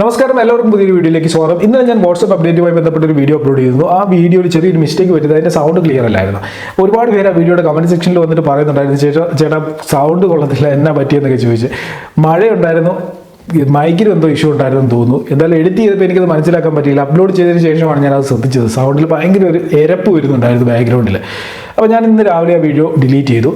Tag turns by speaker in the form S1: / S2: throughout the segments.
S1: നമസ്കാരം, എല്ലാവർക്കും പുതിയൊരു വീഡിയോയിലേക്ക് സ്വാഗതം. ഇന്നലെ ഞാൻ വാട്സ്ആപ്പ് അപ്ഡേറ്റുമായി ബന്ധപ്പെട്ട ഒരു വീഡിയോ അപ്ലോഡ് ചെയ്തിരുന്നു. ആ വീഡിയോയിൽ ചെറിയൊരു മിസ്റ്റേക്ക് പറ്റിയത്, അതിന്റെ സൗണ്ട് ക്ലിയർ അല്ലായിരുന്നു. ഒരുപാട് പേര് ആ വീഡിയോയുടെ കമന്റ് സെക്ഷനിൽ വന്നിട്ട് പറയുന്നുണ്ടായിരുന്നു, ചേട്ടാ സൗണ്ട് കൊള്ളത്തില്ല, എന്നാ പറ്റിയെന്നൊക്കെ ചോദിച്ച്. മഴയുണ്ടായിരുന്നു, മൈക്കിന് എന്തോ ഇഷ്യൂ ഉണ്ടായിരുന്നു തോന്നുന്നു. എന്തായാലും എഡിറ്റ് ചെയ്തപ്പോൾ എനിക്കത് മനസ്സിലാക്കാൻ പറ്റിയില്ല. അപ്ലോഡ് ചെയ്തതിന് ശേഷമാണ് ഞാനത് ശ്രദ്ധിച്ചത്. സൗണ്ടിൽ ഭയങ്കര ഒരു എരപ്പ് വരുന്നുണ്ടായിരുന്നു ബാക്ക്ഗ്രൗണ്ടിൽ. അപ്പോൾ ഞാൻ ഇന്ന് രാവിലെ ആ വീഡിയോ ഡിലീറ്റ് ചെയ്തു.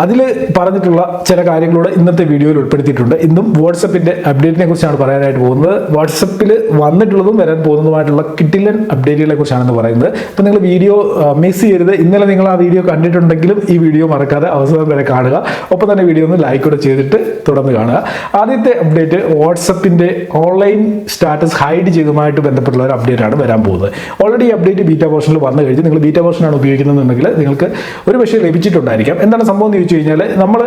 S1: അതിൽ പറഞ്ഞിട്ടുള്ള ചില കാര്യങ്ങളൂടെ ഇന്നത്തെ വീഡിയോയിൽ ഉൾപ്പെടുത്തിയിട്ടുണ്ട്. ഇന്നും വാട്സപ്പിൻ്റെ അപ്ഡേറ്റിനെ കുറിച്ചാണ് പറയാനായിട്ട് പോകുന്നത്. വാട്സപ്പിൽ വന്നിട്ടുള്ളതും വരാൻ പോകുന്നതുമായിട്ടുള്ള കിടിലൻ അപ്ഡേറ്റുകളെ കുറിച്ചാണെന്ന് പറയുന്നത്. അപ്പോൾ നിങ്ങൾ വീഡിയോ മിസ് ചെയ്യരുത്. ഇന്നലെ നിങ്ങൾ ആ വീഡിയോ കണ്ടിട്ടുണ്ടെങ്കിലും ഈ വീഡിയോ മറക്കാതെ അവസാനം വരെ കാണുക. ഒപ്പം തന്നെ വീഡിയോ ഒന്ന് ലൈക്ക് കൂടെ ചെയ്തിട്ട് തുടർന്ന് കാണുക. ആദ്യത്തെ അപ്ഡേറ്റ് വാട്സപ്പിൻ്റെ ഓൺലൈൻ സ്റ്റാറ്റസ് ഹൈഡ് ചെയ്തതുമായിട്ട് ബന്ധപ്പെട്ടുള്ള ഒരു അപ്ഡേറ്റ് ആണ് വരാൻ പോകുന്നത്. ഓൾറെഡി ഈ അപ്ഡേറ്റ് ബീറ്റ വേർഷനിൽ വന്നു കഴിഞ്ഞ് നിങ്ങൾ ബീറ്റ വേർഷനാണ് ഉപയോഗിക്കുന്നതെന്നുണ്ടെങ്കിൽ നിങ്ങൾക്ക് ഒരു പക്ഷേ ലഭിച്ചിട്ടുണ്ടായിരിക്കാം. എന്താണ് സംഭവം എന്ന് ചോദിച്ചു കഴിഞ്ഞാൽ, നമ്മൾ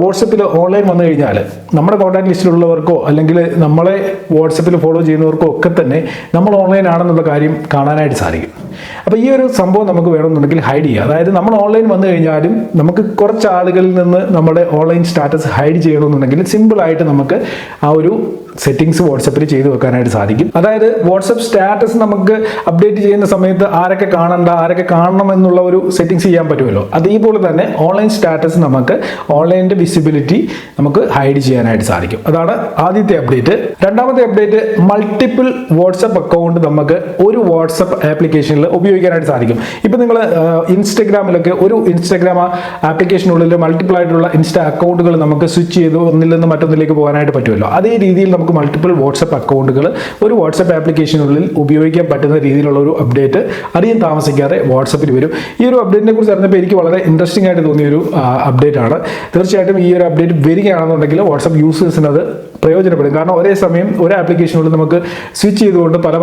S1: വാട്സപ്പിൽ ഓൺലൈൻ വന്നു കഴിഞ്ഞാൽ നമ്മുടെ കോൺടാക്ട് ലിസ്റ്റിലുള്ളവർക്കോ അല്ലെങ്കിൽ നമ്മളെ വാട്സപ്പിൽ ഫോളോ ചെയ്യുന്നവർക്കോ ഒക്കെ തന്നെ നമ്മൾ ഓൺലൈൻ ആണെന്നുള്ള കാര്യം കാണാനായിട്ട് സാധിക്കും. അപ്പോൾ ഈ ഒരു സംഭവം നമുക്ക് വേണമെന്നുണ്ടെങ്കിൽ ഹൈഡ് ചെയ്യുക. അതായത് നമ്മൾ ഓൺലൈൻ വന്നു കഴിഞ്ഞാലും നമുക്ക് കുറച്ച് ആളുകളിൽ നിന്ന് നമ്മുടെ ഓൺലൈൻ സ്റ്റാറ്റസ് ഹൈഡ് ചെയ്യണമെന്നുണ്ടെങ്കിൽ സിമ്പിളായിട്ട് നമുക്ക് ആ ഒരു സെറ്റിംഗ്സ് വാട്സപ്പിൽ ചെയ്ത് വെക്കാനായിട്ട് സാധിക്കും. അതായത് വാട്സപ്പ് സ്റ്റാറ്റസ് നമുക്ക് അപ്ഡേറ്റ് ചെയ്യുന്ന സമയത്ത് ആരൊക്കെ കാണണ്ട, ആരൊക്കെ കാണണം എന്നുള്ള ഒരു സെറ്റിംഗ്സ് ചെയ്യാൻ പറ്റുമല്ലോ. അതേപോലെ തന്നെ ഓൺലൈൻ സ്റ്റാറ്റസ് നമുക്ക് ഓൺലൈനിൻ്റെ വിസിബിലിറ്റി നമുക്ക് ഹൈഡ് ചെയ്യാനായിട്ട് സാധിക്കും. അതാണ് ആദ്യത്തെ അപ്ഡേറ്റ്. രണ്ടാമത്തെ അപ്ഡേറ്റ്, മൾട്ടിപ്പിൾ വാട്സപ്പ് അക്കൗണ്ട് നമുക്ക് ഒരു വാട്സപ്പ് ആപ്ലിക്കേഷനിൽ ഉപയോഗിക്കാനായിട്ട് സാധിക്കും. ഇപ്പം നിങ്ങൾ ഇൻസ്റ്റഗ്രാമിലൊക്കെ ഒരു ഇൻസ്റ്റഗ്രാം ആപ്ലിക്കേഷനുള്ളിൽ മൾട്ടിപ്പിൾ ആയിട്ടുള്ള ഇൻസ്റ്റാ അക്കൗണ്ടുകൾ നമുക്ക് സ്വിച്ച് ചെയ്ത് ഒന്നിൽ നിന്ന് മറ്റൊന്നിലേക്ക് പോകാനായിട്ട് പറ്റുമല്ലോ. അതേ രീതിയിൽ നമുക്ക് മൾട്ടിപ്പിൾ വാട്സപ്പ് അക്കൗണ്ടുകൾ ഒരു വാട്സപ്പ് ആപ്ലിക്കേഷനുള്ളിൽ ഉപയോഗിക്കാൻ പറ്റുന്ന രീതിയിലുള്ള ഒരു അപ്ഡേറ്റ് അധികം താമസിക്കാതെ വാട്സപ്പിൽ വരും. ഈ ഒരു അപ്ഡേറ്റിനെ കുറിച്ച് അറിഞ്ഞപ്പോൾ എനിക്ക് വളരെ ഇൻട്രസ്റ്റിംഗ് ആയിട്ട് തോന്നിയൊരു അപ്ഡേറ്റ് ആണ്. തീർച്ചയായിട്ടും ഈ ഒരു അപ്ഡേറ്റ് വരികയാണെന്നുണ്ടെങ്കിൽ വാട്സപ്പ് യൂസേഴ്സിന് അത് പ്രയോജനപ്പെടും. കാരണം ഒരേ സമയം ഒരു ആപ്ലിക്കേഷനുള്ളിൽ നമുക്ക് സ്വിച്ച് ചെയ്തുകൊണ്ട് പല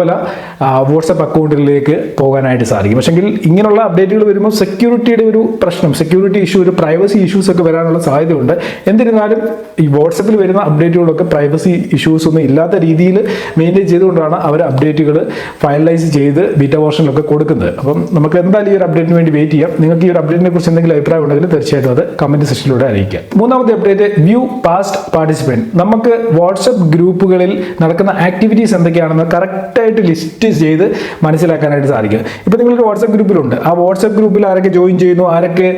S1: വാട്സപ്പ് അക്കൗണ്ടുകളിലേക്ക് പോകാനായിട്ട് സാധിക്കും. പക്ഷെങ്കിൽ ഇങ്ങനെയുള്ള അപ്ഡേറ്റുകൾ വരുമ്പോൾ സെക്യൂരിറ്റിയുടെ ഒരു പ്രശ്നം, സെക്യൂരിറ്റി ഇഷ്യൂ, ഒരു പ്രൈവസി ഇഷ്യൂസ് ഒക്കെ വരാനുള്ള സാധ്യതയുണ്ട്. എന്നിരുന്നാലും ഈ വാട്സപ്പിൽ വരുന്ന അപ്ഡേറ്റുകളൊക്കെ പ്രൈവസി ഇഷ്യൂസ് ഒന്നും ഇല്ലാത്ത രീതിയിൽ മെയിൻറ്റെയിൻ ചെയ്തുകൊണ്ടാണ് അവർ അപ്ഡേറ്റുകൾ ഫൈനലൈസ് ചെയ്ത് ബീറ്റ വേർഷനിലൊക്കെ കൊടുക്കുന്നത്. അപ്പം നമുക്ക് എന്തായാലും ഈ ഒരു അപ്ഡേറ്റിന് വേണ്ടി വെയിറ്റ് ചെയ്യാം. നിങ്ങൾക്ക് ഈ ഒരു അപ്ഡേറ്റിനെ കുറിച്ച് എന്തെങ്കിലും അഭിപ്രായം ഉണ്ടെങ്കിൽ തീർച്ചയായിട്ടും അത് കമന്റ് സെക്ഷനിലൂടെ അറിയിക്കാം. മൂന്നാമത്തെ അപ്ഡേറ്റ്, വ്യൂ പാസ്റ്റ് പാർട്ടിസിപ്പൻറ്റ്. നമുക്ക് വാട്സപ്പ് ഗ്രൂപ്പുകളിൽ നടക്കുന്ന ആക്ടിവിറ്റീസ് എന്തൊക്കെയാണെന്ന് കറക്റ്റായിട്ട് ലിസ്റ്റ് ചെയ്ത് മനസ്സിലാക്കാനായിട്ട് സാധിക്കും. ഇപ്പോൾ നിങ്ങളൊരു വാട്സപ്പ് ഗ്രൂപ്പിലുണ്ട്, ആ വാട്സപ്പ് ഗ്രൂപ്പിൽ ആരൊക്കെ ജോയിൻ ചെയ്യുന്നു, ആരൊക്കെ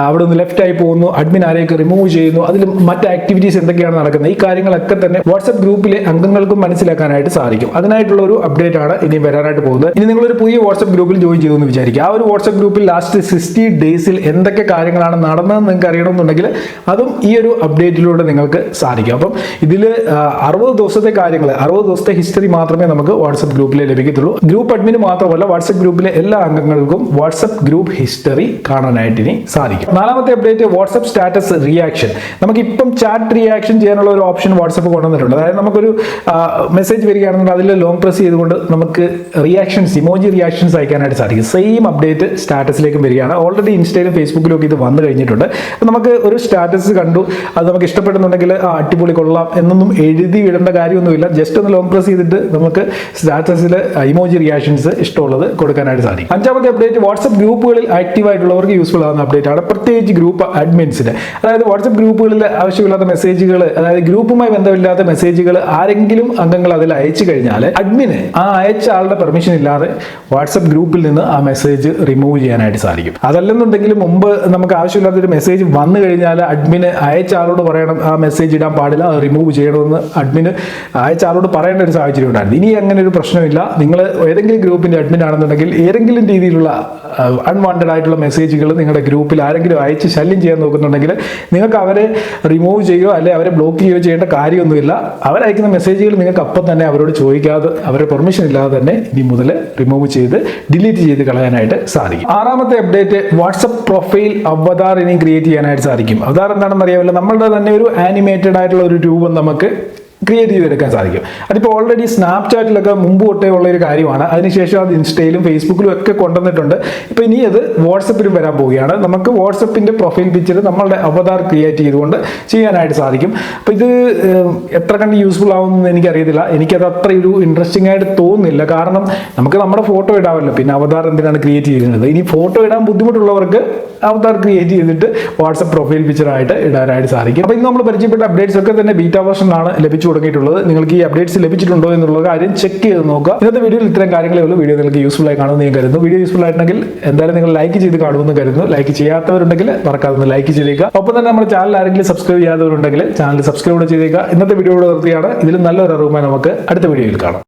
S1: അവിടെ നിന്ന് ലെഫ്റ്റ് ആയി പോകുന്നു, അഡ്മിൻ ആരെയൊക്കെ റിമൂവ് ചെയ്യുന്നു, അതിൽ മറ്റ് ആക്ടിവിറ്റീസ് എന്തൊക്കെയാണ് നടക്കുന്നത്, ഈ കാര്യങ്ങളൊക്കെ തന്നെ വാട്സപ്പ് ഗ്രൂപ്പിലെ അംഗങ്ങൾക്കും മനസ്സിലാക്കാനായിട്ട് സാധിക്കും. അതിനായിട്ടുള്ള ഒരു അപ്ഡേറ്റ് ആണ് ഇനി വരാനായിട്ട് പോകുന്നത്. ഇനി നിങ്ങളൊരു പുതിയ വാട്സപ്പ് ഗ്രൂപ്പിൽ ജോയിൻ ചെയ്തു എന്ന് വിചാരിക്കുക. ആ ഒരു വാട്സപ്പ് ഗ്രൂപ്പിൽ ലാസ്റ്റ് 60 ഡേയ്സിൽ എന്തൊക്കെ കാര്യങ്ങളാണ് നടന്നതെന്ന് നിങ്ങൾക്ക് അറിയണമെന്നുണ്ടെങ്കിൽ അതും ഈ ഒരു അപ്ഡേറ്റിലൂടെ നിങ്ങൾക്ക് സാധിക്കും. അപ്പം ഇതിൽ 60 ദിവസത്തെ കാര്യങ്ങൾ, 60 ദിവസത്തെ ഹിസ്റ്ററി മാത്രമേ നമുക്ക് വാട്സപ്പ് ഗ്രൂപ്പിൽ ലഭിക്കത്തുള്ളൂ. ഗ്രൂപ്പ് അഡ്മിന് മാത്രമല്ല, വാട്സപ്പ് ഗ്രൂപ്പിലെ എല്ലാ അംഗങ്ങൾക്കും വാട്സപ്പ് ഗ്രൂപ്പ് ഹിസ്റ്ററി കാണാനായിട്ട് ഇനി സാധിക്കും. നാലാമത്തെ അപ്ഡേറ്റ്, വാട്സപ്പ് സ്റ്റാറ്റസ് റിയാക്ഷൻ. നമുക്കിപ്പം ചാറ്റ് റിയാക്ഷൻ ചെയ്യാനുള്ള ഒരു ഓപ്ഷൻ വാട്സപ്പ് കൊണ്ടുവന്നിട്ടുണ്ട്. അതായത് നമുക്കൊരു മെസ്സേജ് വരികയാണെന്നുണ്ടെങ്കിൽ അതിൽ ലോങ് പ്രസ് ചെയ്തുകൊണ്ട് നമുക്ക് റിയാക്ഷൻസ്, ഇമോജി റിയാക്ഷൻസ് അയക്കാനായിട്ട് സാധിക്കും. സെയിം അപ്ഡേറ്റ് സ്റ്റാറ്റസിലേക്കും വരികയാണ്. ഓൾറെഡി ഇൻസ്റ്റയിലും ഫേസ്ബുക്കിലും ഒക്കെ ഇത് വന്നു കഴിഞ്ഞിട്ടുണ്ട്. നമുക്ക് ഒരു സ്റ്റാറ്റസ് കണ്ടു, അത് നമുക്ക് ഇഷ്ടപ്പെടുന്നുണ്ടെങ്കിൽ അടിപൊളി കൊള്ളാം എന്നൊന്നും എഴുതി വിടേണ്ട കാര്യമൊന്നുമില്ല. ജസ്റ്റ് ഒന്ന് ലോങ് പ്രസ് ചെയ്തിട്ട് നമുക്ക് സ്റ്റാറ്റസിൽ ഇമോജി റിയാക്ഷൻസ് ഇഷ്ടമുള്ളത് കൊടുക്കാനായിട്ട് സാധിക്കും. അഞ്ചാമത്തെ അപ്ഡേറ്റ്, വാട്സപ്പ് ഗ്രൂപ്പുകളിൽ ആക്റ്റീവ് ആയിട്ടുള്ളവർക്ക് യൂസ്ഫുൾ ആകുന്ന അപ്ഡേറ്റ് ആണ്. പ്രത്യേകിച്ച് ഗ്രൂപ്പ് അഡ്മിൻസിന്. അതായത് വാട്സപ്പ് ഗ്രൂപ്പുകളിൽ ആവശ്യമില്ലാത്ത മെസ്സേജുകൾ, അതായത് ഗ്രൂപ്പുമായി ബന്ധമില്ലാത്ത മെസ്സേജുകൾ ആരെങ്കിലും അംഗങ്ങൾ അതിൽ അയച്ചു കഴിഞ്ഞാൽ അഡ്മിന് ആ അയച്ച ആളുടെ പെർമിഷൻ ഇല്ലാതെ വാട്സപ്പ് ഗ്രൂപ്പിൽ നിന്ന് ആ മെസ്സേജ് റിമൂവ് ചെയ്യാനായിട്ട് സാധിക്കും. അതല്ലെന്നുണ്ടെങ്കിൽ മുമ്പ് നമുക്ക് ആവശ്യമില്ലാത്തൊരു മെസ്സേജ് വന്നു കഴിഞ്ഞാൽ അഡ്മിന് അയച്ച ആളോട് പറയണം ആ മെസ്സേജ് ഇടാൻ പാടില്ല, അത് റിമൂവ് ചെയ്യണമെന്ന് അഡ്മിന് അയച്ച ആളോട് പറയേണ്ട ഒരു സാഹചര്യം ഉണ്ടായിരുന്നു. ഇനി അങ്ങനെ ഒരു പ്രശ്നമില്ല. നിങ്ങൾ ഏതെങ്കിലും ഗ്രൂപ്പിന്റെ അഡ്മിൻ ആണെന്നുണ്ടെങ്കിൽ ഏതെങ്കിലും രീതിയിലുള്ള അൺവാണ്ടഡ് ആയിട്ടുള്ള മെസ്സേജുകൾ നിങ്ങളുടെ ഗ്രൂപ്പിൽ ആരെങ്കിലും അയച്ച് ശല്യം ചെയ്യാൻ നോക്കുന്നുണ്ടെങ്കിൽ നിങ്ങൾക്ക് അവരെ റിമൂവ് ചെയ്യുകയോ അല്ലെങ്കിൽ അവരെ ബ്ലോക്ക് ചെയ്യുകയോ ചെയ്യേണ്ട കാര്യമൊന്നുമില്ല. അവരയക്കുന്ന മെസ്സേജുകൾ നിങ്ങൾക്ക് അപ്പം തന്നെ അവരോട് ചോദിക്കാതെ, അവരുടെ പെർമിഷൻ ഇല്ലാതെ തന്നെ ഇനി മുതൽ റിമൂവ് ചെയ്ത് ഡിലീറ്റ് ചെയ്ത് കളയാനായിട്ട് സാധിക്കും. ആറാമത്തെ അപ്ഡേറ്റ്, വാട്സപ്പ് പ്രൊഫൈൽ അവതാർ ഇനി ക്രിയേറ്റ് ചെയ്യാനായിട്ട് സാധിക്കും. അവതാർ എന്താണെന്ന് അറിയാമല്ലോ, നമ്മളുടെ തന്നെ ഒരു ആനിമേറ്റഡ് ആയിട്ടുള്ള ഒരു രൂപം നമുക്ക് ക്രിയേറ്റ് ചെയ്തെടുക്കാൻ സാധിക്കും. അതിപ്പോൾ ഓൾറെഡി സ്നാപ്ചാറ്റിലൊക്കെ മുമ്പ് തൊട്ടേ ഉള്ള ഒരു കാര്യമാണ്. അതിനുശേഷം അത് ഇൻസ്റ്റയിലും ഫേസ്ബുക്കിലും ഒക്കെ കൊണ്ടുവന്നിട്ടുണ്ട്. ഇപ്പോൾ ഇനി അത് വാട്സപ്പിലും വരാൻ പോവുകയാണ്. നമുക്ക് വാട്സപ്പിൻ്റെ പ്രൊഫൈൽ പിക്ചർ നമ്മളുടെ അവതാർ ക്രിയേറ്റ് ചെയ്തുകൊണ്ട് ചെയ്യാനായിട്ട് സാധിക്കും. അപ്പോൾ ഇത് എത്ര കണ്ട് യൂസ്ഫുൾ ആവുമെന്ന് എനിക്കറിയത്തില്ല. എനിക്കത് അത്ര ഒരു ഇൻട്രസ്റ്റിംഗ് ആയിട്ട് തോന്നുന്നില്ല. കാരണം നമുക്ക് നമ്മുടെ ഫോട്ടോ ഇടാമല്ലോ, പിന്നെ അവതാർ എന്തിനാണ് ക്രിയേറ്റ് ചെയ്യുന്നത്? ഇനി ഫോട്ടോ ഇടാൻ ബുദ്ധിമുട്ടുള്ളവർക്ക് അവതാർ ക്രിയേറ്റ് ചെയ്തിട്ട് വാട്സപ്പ് പ്രൊഫൈൽ പിക്ചറായിട്ട് ഇടാനായിട്ട് സാധിക്കും. അപ്പോൾ ഇന്ന് നമ്മൾ പരിചയപ്പെട്ട അപ്ഡേറ്റ്സ് ഒക്കെ തന്നെ ബീറ്റ വേർഷനിലാണ് ലഭിച്ചു തുടങ്ങിയിട്ടുള്ളത്. നിങ്ങൾക്ക് ഈ അപ്ഡേറ്റ്സ് ലഭിച്ചിട്ടുണ്ടോ എന്നുള്ള കാര്യം ചെക്ക് ചെയ്ത് നോക്കുക. ഇന്നത്തെ വീഡിയോയിൽ ഇത്തരം കാര്യങ്ങളേ ഉള്ളൂ. വീഡിയോ നിങ്ങൾക്ക് യൂസ്ഫുൾ ആയി കാണുമെന്ന് ഞാൻ കരുതുന്നു. വീഡിയോ യൂസ്ഫുൾ ആയിട്ടുണ്ടെങ്കിൽ എന്തായാലും നിങ്ങൾ ലൈക്ക് ചെയ്ത് കാണുമെന്ന് കരുതുന്നു. ലൈക്ക് ചെയ്യാത്തവരുണ്ടെങ്കിൽ മറക്കാതെ ലൈക്ക് ചെയ്തേക്കുക. ഒപ്പം തന്നെ നമ്മുടെ ചാനൽ ആരെങ്കിലും സബ്സ്ക്രൈബ് ചെയ്യാത്തവരുണ്ടെങ്കിൽ ചാനൽ സബ്സ്ക്രൈബ് ചെയ്തേക്കുക. ഇന്നത്തെ വീഡിയോ നിർത്തിയാണ്. ഇതിലും നല്ലൊരു അറിവുമായി നമുക്ക് അടുത്ത വീഡിയോയിൽ കാണാം.